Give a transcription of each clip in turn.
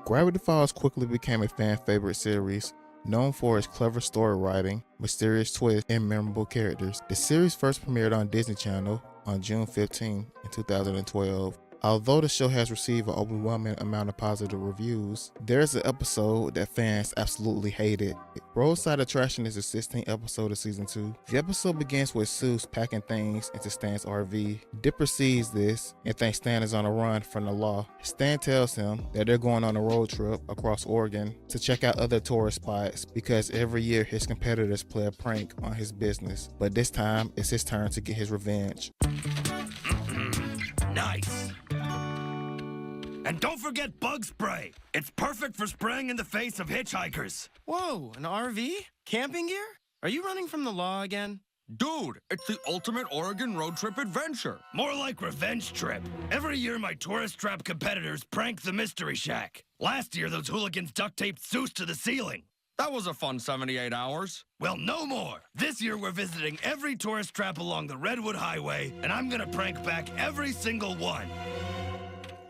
Gravity Falls quickly became a fan favorite series, known for its clever story writing, mysterious twists, and memorable characters. The series first premiered on Disney Channel on June 15, 2012. Although the show has received an overwhelming amount of positive reviews, there's an episode that fans absolutely hated. Roadside Attraction is the 16th episode of season 2. The episode begins with Seuss packing things into Stan's RV. Dipper sees this and thinks Stan is on a run from the law. Stan tells him that they're going on a road trip across Oregon to check out other tourist spots because every year his competitors play a prank on his business. But this time, it's his turn to get his revenge. Nice. And don't forget bug spray. It's perfect for spraying in the face of hitchhikers. Whoa, an RV? Camping gear? Are you running from the law again? Dude, it's the ultimate Oregon road trip adventure. More like revenge trip. Every year my tourist trap competitors prank the Mystery Shack. Last year those hooligans duct taped Seuss to the ceiling. That was a fun 78 hours. Well, no more. This year we're visiting every tourist trap along the Redwood Highway, and I'm gonna prank back every single one.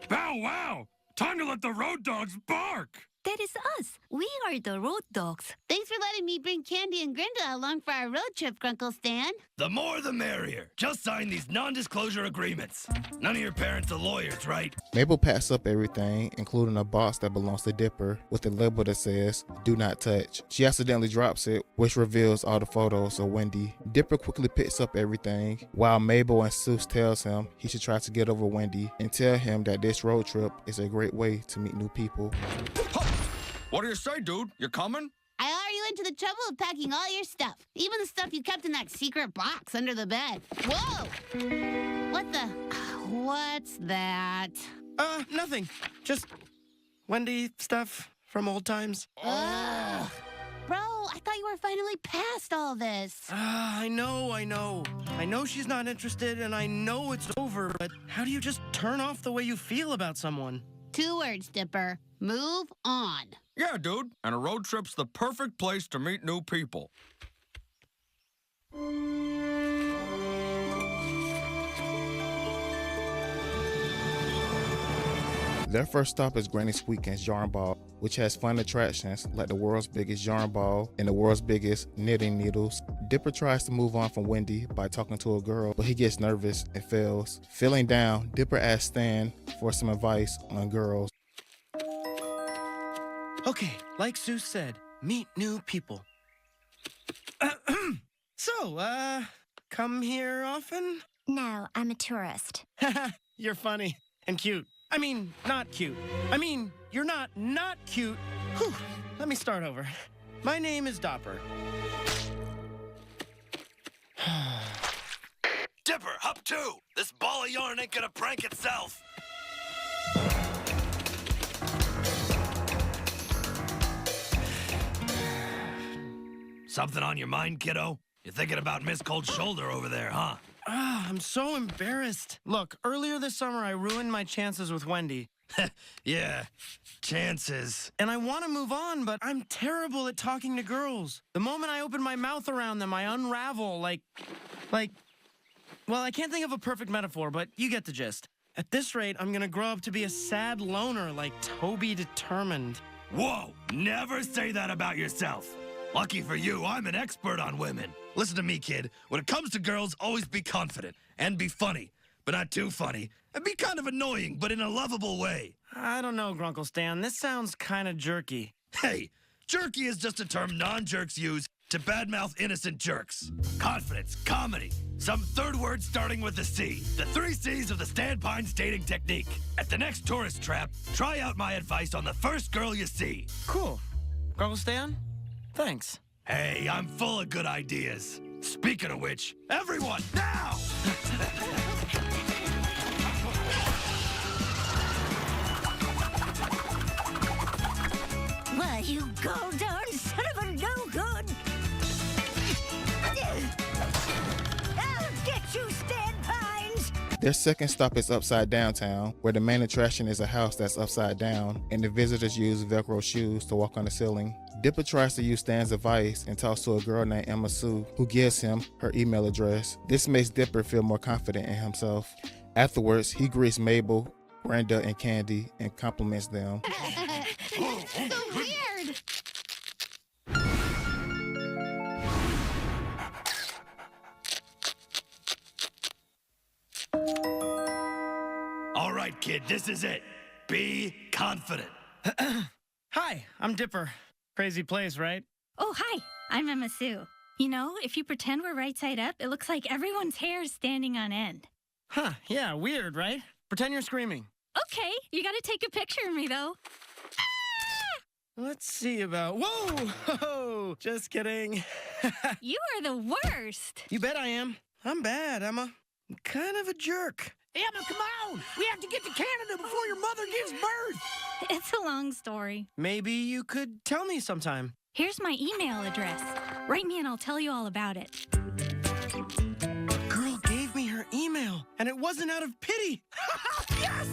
Bow wow! Time to let the road dogs bark! That is us. We are the road dogs. Thanks for letting me bring Candy and Grinda along for our road trip, Grunkle Stan. The more the merrier. Just sign these non-disclosure agreements. None of your parents are lawyers, right? Mabel packs up everything, including a box that belongs to Dipper, with a label that says, "Do not touch." She accidentally drops it, which reveals all the photos of Wendy. Dipper quickly picks up everything, while Mabel and Seuss tells him he should try to get over Wendy and tell him that this road trip is a great way to meet new people. What do you say, dude? You coming? I are you into the trouble of packing all your stuff, even the stuff you kept in that secret box under the bed. Whoa! What's that? Nothing. Just Wendy stuff from old times. Ugh. Bro, I thought you were finally past all this. I know. I know she's not interested, and I know it's over, but how do you just turn off the way you feel about someone? 2 words, Dipper. Move on. Yeah, dude. And a road trip's the perfect place to meet new people. Their first stop is Granny's Weekend's Yarn Ball, which has fun attractions like the world's biggest yarn ball and the world's biggest knitting needles. Dipper tries to move on from Wendy by talking to a girl, but he gets nervous and fails. Feeling down, Dipper asks Stan for some advice on girls. Okay, like Sue said, meet new people. So, come here often? No, I'm a tourist. You're funny and cute. I mean, not cute. I mean, you're not cute. Whew. Let me start over. My name is Dopper. Dipper, up 2! This ball of yarn ain't gonna prank itself! Something on your mind, kiddo? You're thinking about Miss Cold Shoulder over there, huh? I'm so embarrassed. Look, earlier this summer, I ruined my chances with Wendy. Yeah, chances. And I want to move on, but I'm terrible at talking to girls. The moment I open my mouth around them, I unravel like, well, I can't think of a perfect metaphor, but you get the gist. At this rate, I'm gonna grow up to be a sad loner like Toby Determined. Whoa, never say that about yourself. Lucky for you, I'm an expert on women. Listen to me, kid. When it comes to girls, always be confident and be funny, but not too funny. And be kind of annoying, but in a lovable way. I don't know, Grunkle Stan. This sounds kind of jerky. Hey, jerky is just a term non-jerks use to badmouth innocent jerks. Confidence, comedy, some third word starting with a C. The 3 C's of the Stan Pines dating technique. At the next tourist trap, try out my advice on the first girl you see. Cool. Grunkle Stan? Thanks. Hey, I'm full of good ideas. Speaking of which, everyone, now! Well, you go-darn son of a no-good! I'll get you, Stan Pines! Their second stop is Upside Downtown, where the main attraction is a house that's upside down, and the visitors use Velcro shoes to walk on the ceiling. Dipper tries to use Stan's advice and talks to a girl named Emma Sue, who gives him her email address. This makes Dipper feel more confident in himself. Afterwards, he greets Mabel, Brenda, and Candy and compliments them. So weird. All right, kid, this is it. Be confident. Hi, I'm Dipper. Crazy place, right? Oh, hi. I'm Emma Sue. You know, if you pretend we're right side up, it looks like everyone's hair is standing on end. Huh, yeah, weird, right? Pretend you're screaming. Okay, you gotta take a picture of me, though. Let's see about... Whoa! Just kidding. You are the worst. You bet I am. I'm bad, Emma. I'm kind of a jerk. Emma, come on! We have to get to Canada before your mother gives birth! It's a long story. Maybe you could tell me sometime. Here's my email address. Write me and I'll tell you all about it. A girl gave me her email, and it wasn't out of pity. Yes!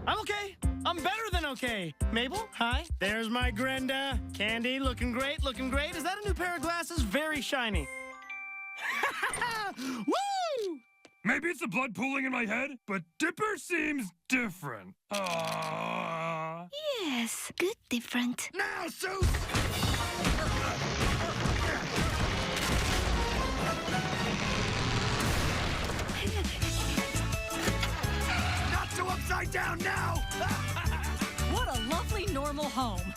I'm okay. I'm better than okay. Mabel, hi. There's my Grenda. Candy, looking great, looking great. Is that a new pair of glasses? Very shiny. Woo! Maybe it's the blood pooling in my head, but Dipper seems different. Aww. Yes, good different. Now, Seuss! Not so upside down now! What a lovely normal home.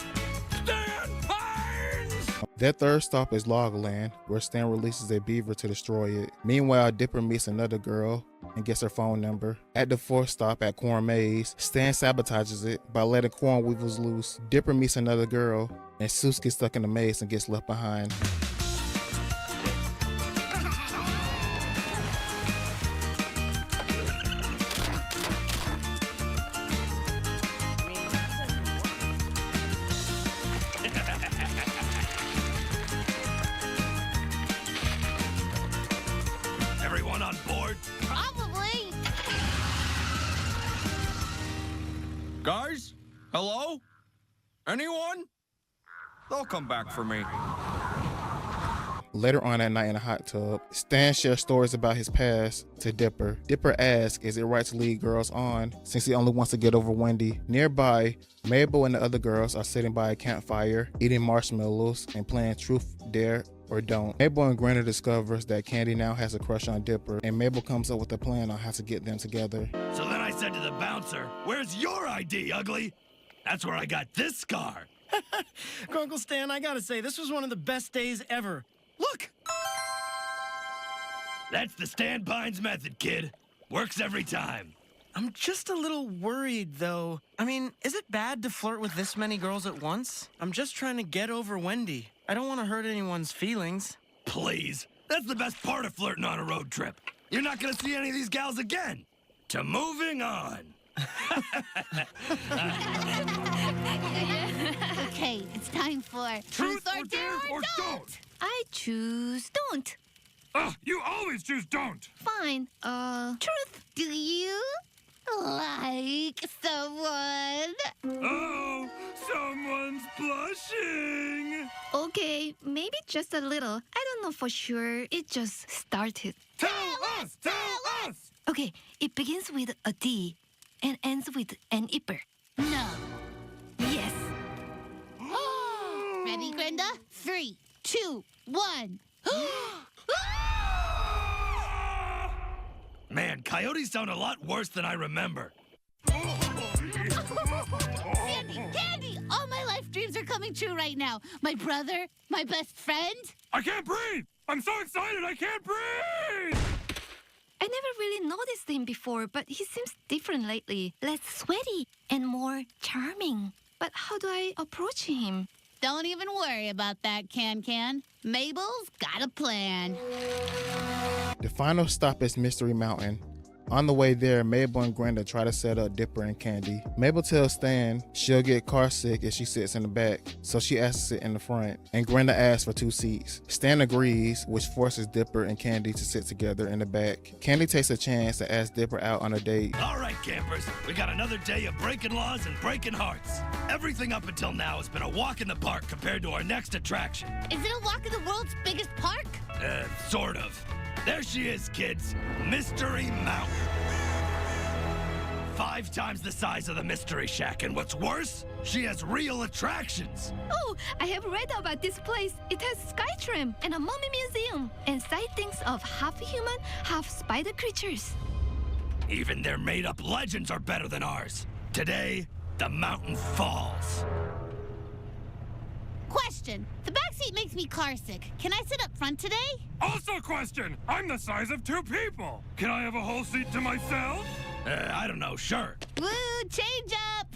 Stan Pines! Their third stop is Logland, where Stan releases a beaver to destroy it. Meanwhile, Dipper meets another girl and gets her phone number. At the fourth stop at Corn Maze, Stan sabotages it by letting Corn Weevils loose. Dipper meets another girl, and Seuss gets stuck in the maze and gets left behind. Everyone on board? Probably. Guys? Hello? Anyone? They'll come back for me. Later on that night in a hot tub, Stan shares stories about his past to Dipper. Dipper asks, is it right to lead girls on since he only wants to get over Wendy? Nearby, Mabel and the other girls are sitting by a campfire, eating marshmallows and playing Truth, Dare, or Don't. Mabel and Greta discovers that Candy now has a crush on Dipper, and Mabel comes up with a plan on how to get them together. So then I said to the bouncer, where's your ID, ugly? That's where I got this scar. Uncle Stan, I gotta say, this was one of the best days ever. Look! That's the Stan Pines method, kid. Works every time. I'm just a little worried, though. I mean, is it bad to flirt with this many girls at once? I'm just trying to get over Wendy. I don't want to hurt anyone's feelings. Please. That's the best part of flirting on a road trip. You're not gonna see any of these gals again. To moving on. Okay, it's time for Truth or Dare or Don't. I choose don't. Ugh, you always choose don't. Fine. Truth. Do you like someone? Oh, someone's blushing. Okay, maybe just a little. I don't know for sure. It just started. Tell us! Tell us! Okay, it begins with a D and ends with an ipper. No. Yes. Ready, Grenda? 3, 2, 1. Man, coyotes sound a lot worse than I remember. Candy! All my life dreams are coming true right now. My brother, my best friend. I can't breathe! I'm so excited I can't breathe! I never really noticed him before, but he seems different lately. Less sweaty and more charming. But how do I approach him? Don't even worry about that, Can. Mabel's got a plan. The final stop is Mystery Mountain. On the way there, Mabel and Grenda try to set up Dipper and Candy. Mabel tells Stan she'll get car sick if she sits in the back, so she asks to sit in the front, and Grenda asks for 2 seats. Stan agrees, which forces Dipper and Candy to sit together in the back. Candy takes a chance to ask Dipper out on a date. All right, campers, we got another day of breaking laws and breaking hearts. Everything up until now has been a walk in the park compared to our next attraction. Is it a walk in the world's biggest park? Sort of. There she is, kids. Mystery Mountain. 5 times the size of the Mystery Shack, and what's worse, she has real attractions. Oh, I have read about this place. It has sky tram and a mummy museum and sightings of half human, half spider creatures. Even their made-up legends are better than ours. Today, the mountain falls. Question. The backseat makes me car sick. Can I sit up front today? Also question, I'm the size of 2 people. Can I have a whole seat to myself? I don't know, sure. Woo, change up!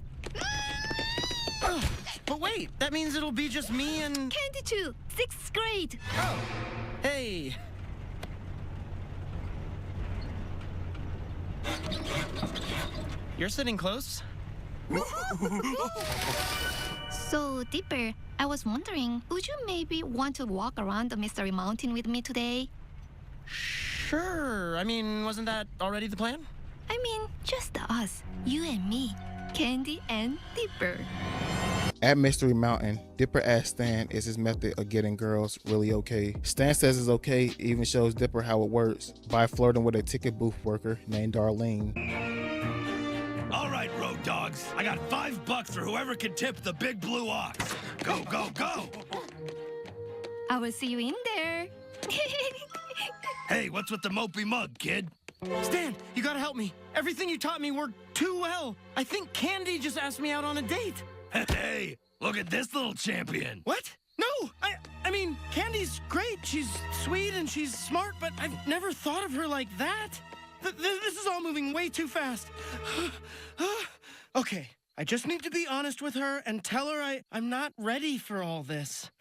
But wait, that means it'll be just me and... Candy too, 6th grade. Oh, hey. You're sitting close? So, Dipper, I was wondering, would you maybe want to walk around the Mystery Mountain with me today? Sure. I mean, wasn't that already the plan? I mean, just us, you and me, Candy and Dipper. At Mystery Mountain, Dipper asks Stan is his method of getting girls really okay. Stan says it's okay, even shows Dipper how it works by flirting with a ticket booth worker named Darlene. All right, road dogs. I got $5 for whoever can tip the big blue ox. Go, go, go! I will see you in there. Hey, what's with the mopey mug, kid? Stan, you gotta help me. Everything you taught me worked too well. I think Candy just asked me out on a date. Hey, look at this little champion. What? No, I mean, Candy's great. She's sweet and she's smart, but I've never thought of her like that. This is all moving way too fast. Okay, I just need to be honest with her and tell her I'm not ready for all this.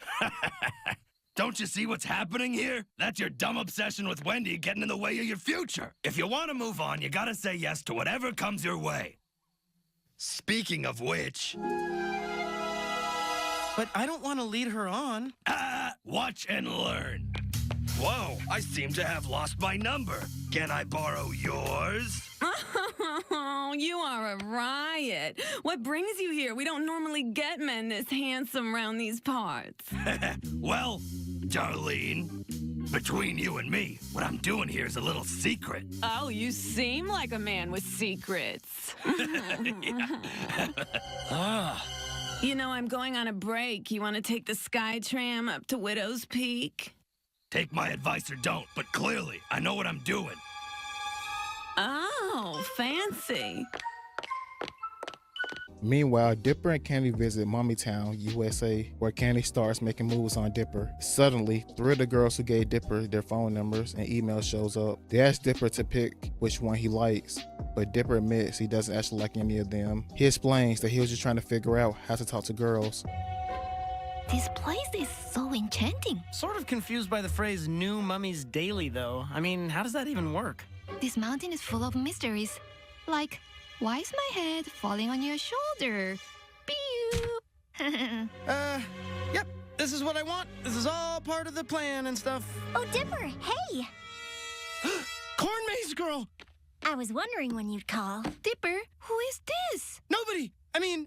Don't you see what's happening here? That's your dumb obsession with Wendy getting in the way of your future. If you want to move on, you gotta say yes to whatever comes your way. Speaking of which... But I don't want to lead her on. Watch and learn. Whoa, I seem to have lost my number. Can I borrow yours? Oh, you are a riot. What brings you here? We don't normally get men this handsome around these parts. Well, Darlene, between you and me, what I'm doing here is a little secret. Oh, you seem like a man with secrets. You know, I'm going on a break. You want to take the Sky Tram up to Widow's Peak? Take my advice or don't, but clearly, I know what I'm doing. Oh, fancy. Meanwhile, Dipper and Candy visit Mummytown, USA, where Candy starts making moves on Dipper. Suddenly, 3 of the girls who gave Dipper their phone numbers and emails shows up. They ask Dipper to pick which one he likes, but Dipper admits he doesn't actually like any of them. He explains that he was just trying to figure out how to talk to girls. This place is so enchanting. Sort of confused by the phrase new mummies daily, though. I mean, how does that even work? This mountain is full of mysteries. Like, why is my head falling on your shoulder? Pew! Yep, this is what I want. This is all part of the plan and stuff. Oh, Dipper, hey! Corn Maze Girl! I was wondering when you'd call. Dipper, who is this? Nobody! I mean,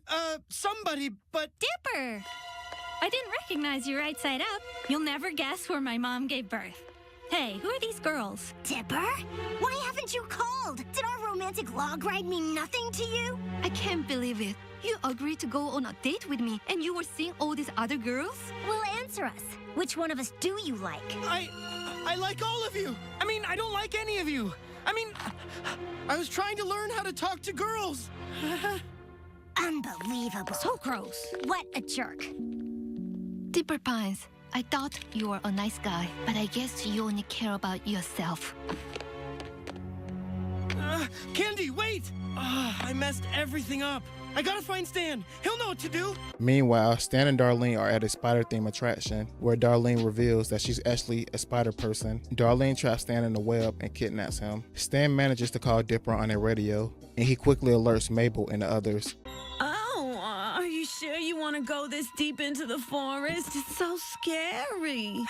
somebody, but... Dipper! I didn't recognize you right side up. You'll never guess where my mom gave birth. Hey, who are these girls? Dipper? Why haven't you called? Did our romantic log ride mean nothing to you? I can't believe it. You agreed to go on a date with me and you were seeing all these other girls? Well, answer us. Which one of us do you like? I like all of you. I mean, I don't like any of you. I mean, I was trying to learn how to talk to girls. Unbelievable. So gross. What a jerk. Dipper Pines, I thought you were a nice guy, but I guess you only care about yourself. Candy, wait! I messed everything up. I gotta find Stan. He'll know what to do. Meanwhile, Stan and Darlene are at a spider-themed attraction where Darlene reveals that she's actually a spider person. Darlene traps Stan in the web and kidnaps him. Stan manages to call Dipper on a radio, and he quickly alerts Mabel and the others. Oh, are you sure you want to go this deep into the forest? It's so scary.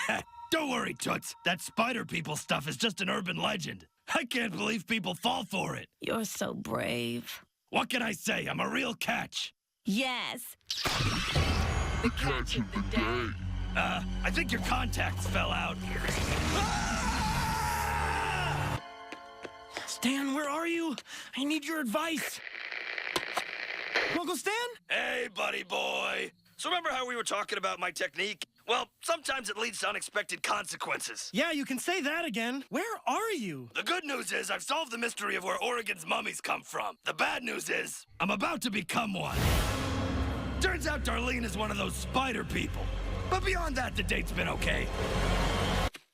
Don't worry, Toots. That spider people stuff is just an urban legend. I can't believe people fall for it. You're so brave. What can I say? I'm a real catch. Yes. The catch of the day. I think your contacts fell out. Stan, where are you? I need your advice. Uncle Stan? Hey, buddy boy. So remember how we were talking about my technique? Well, sometimes it leads to unexpected consequences. Yeah, you can say that again. Where are you? The good news is I've solved the mystery of where Oregon's mummies come from. The bad news is I'm about to become one. Turns out Darlene is one of those spider people. But beyond that, the date's been okay.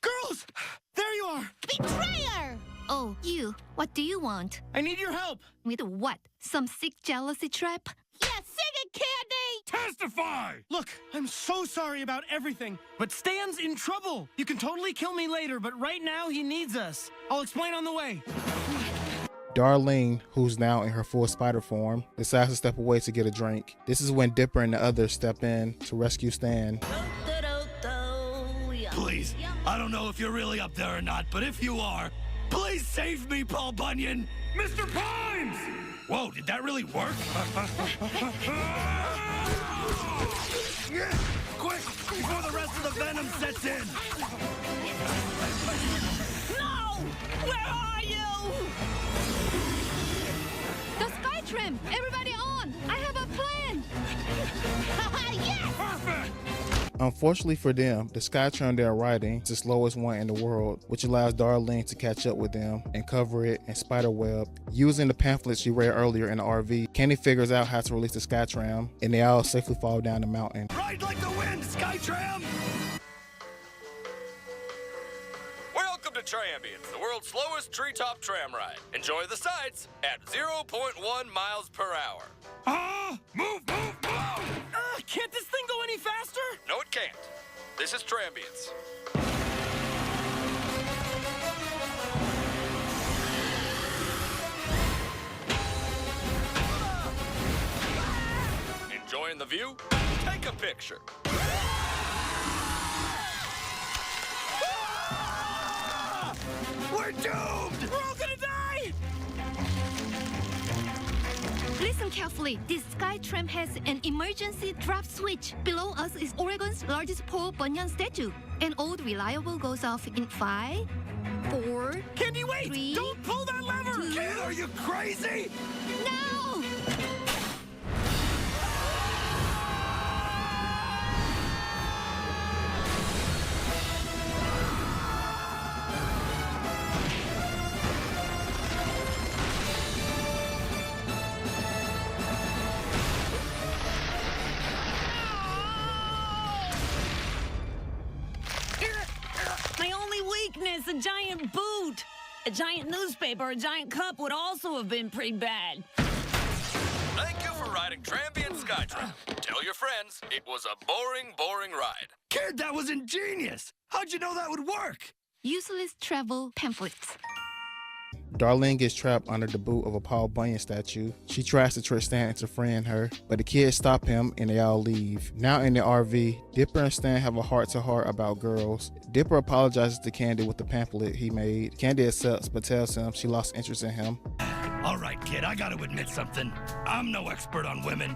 Girls! There you are! Betrayer! Oh, you. What do you want? I need your help. With what? Some sick jealousy trap? Yeah, sing it, Candy! Testify! Look, I'm so sorry about everything, but Stan's in trouble. You can totally kill me later, but right now he needs us. I'll explain on the way. Darlene, who's now in her full spider form, decides to step away to get a drink. This is when Dipper and the others step in to rescue Stan. Please, I don't know if you're really up there or not, but if you are, please save me, Paul Bunyan! Mr. Pines! Whoa, did that really work? Quick, before the rest of the venom sets in! No! Where are you? The sky tram! Everybody on! I have a plan! Yes! Perfect! Unfortunately for them, the Skytron they're riding is the slowest one in the world, which allows Darlene to catch up with them and cover it in spiderweb. Using the pamphlet she read earlier in the RV, Candy figures out how to release the Skytram, and they all safely fall down the mountain. Ride like the wind, Skytram! Welcome to Trambians, the world's slowest treetop tram ride. Enjoy the sights at 0.1 miles per hour. Move! Can't this thing go any faster? No, it can't. This is Trambians. Enjoying the view? Take a picture. We're doomed! We're all gonna die! Listen carefully. This sky tram has an emergency drop switch. Below us is Oregon's largest Paul Bunyan statue. An old reliable goes off in 5, 4, Candy, wait! 3, Don't pull that lever! 2, Kid, are you crazy? No! My only weakness, a giant boot. A giant newspaper or a giant cup would also have been pretty bad. Thank you for riding Trambian Skytram. Tell your friends it was a boring ride. Kid, that was ingenious! How'd you know that would work? Useless travel pamphlets. Darlene gets trapped under the boot of a Paul Bunyan statue. She tries to trick Stan into freeing her, but the kids stop him and they all leave. Now in the RV, Dipper and Stan have a heart-to-heart about girls. Dipper apologizes to Candy with the pamphlet he made. Candy accepts but tells him she lost interest in him. All right, kid, I gotta admit something. I'm no expert on women.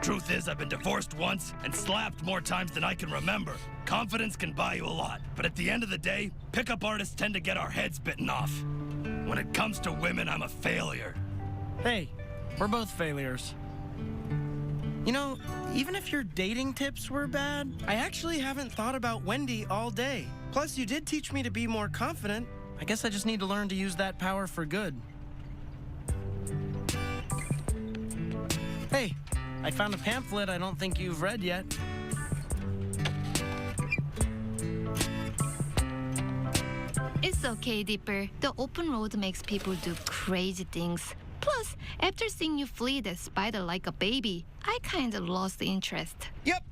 Truth is, I've been divorced once and slapped more times than I can remember. Confidence can buy you a lot, but at the end of the day, pickup artists tend to get our heads bitten off. When it comes to women, I'm a failure. Hey, we're both failures. You know, even if your dating tips were bad, I actually haven't thought about Wendy all day. Plus, you did teach me to be more confident. I guess I just need to learn to use that power for good. Hey, I found a pamphlet I don't think you've read yet. It's okay, Dipper. The open road makes people do crazy things. Plus, after seeing you flee the spider like a baby, I kind of lost interest. Yep.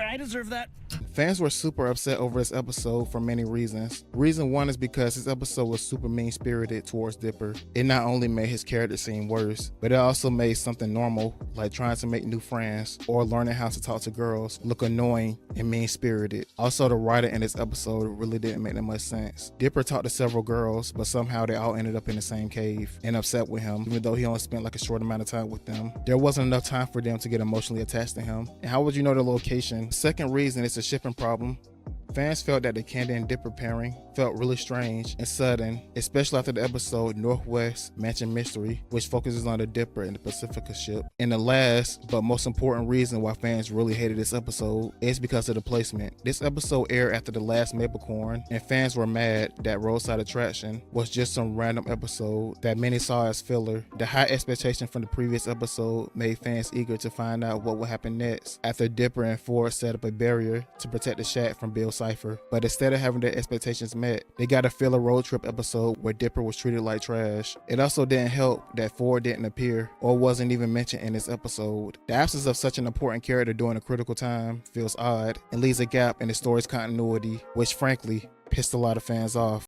I deserve that. Fans were super upset over this episode for many reasons. Reason one is because this episode was super mean-spirited towards Dipper. It not only made his character seem worse, but it also made something normal, like trying to make new friends or learning how to talk to girls, look annoying and mean-spirited. Also, the writer in this episode really didn't make that much sense. Dipper talked to several girls, but somehow they all ended up in the same cave and upset with him, even though he only spent like a short amount of time with them. There wasn't enough time for them to get emotionally attached to him. And how would you know the location? Second reason is a shipping problem. Fans felt that the Candy and Dipper pairing felt really strange and sudden, especially after the episode Northwest Mansion Mystery, which focuses on the Dipper and the Pacifica ship. And the last but most important reason why fans really hated this episode is because of the placement. This episode aired after the last Maplecorn, and fans were mad that Roadside Attraction was just some random episode that many saw as filler. The high expectation from the previous episode made fans eager to find out what would happen next after Dipper and Ford set up a barrier to protect the shack from Bill Cipher. But instead of having their expectations met, they got a filler road trip episode where Dipper was treated like trash. It also didn't help that Ford didn't appear or wasn't even mentioned in this episode. The absence of such an important character during a critical time feels odd and leaves a gap in the story's continuity, which frankly pissed a lot of fans off.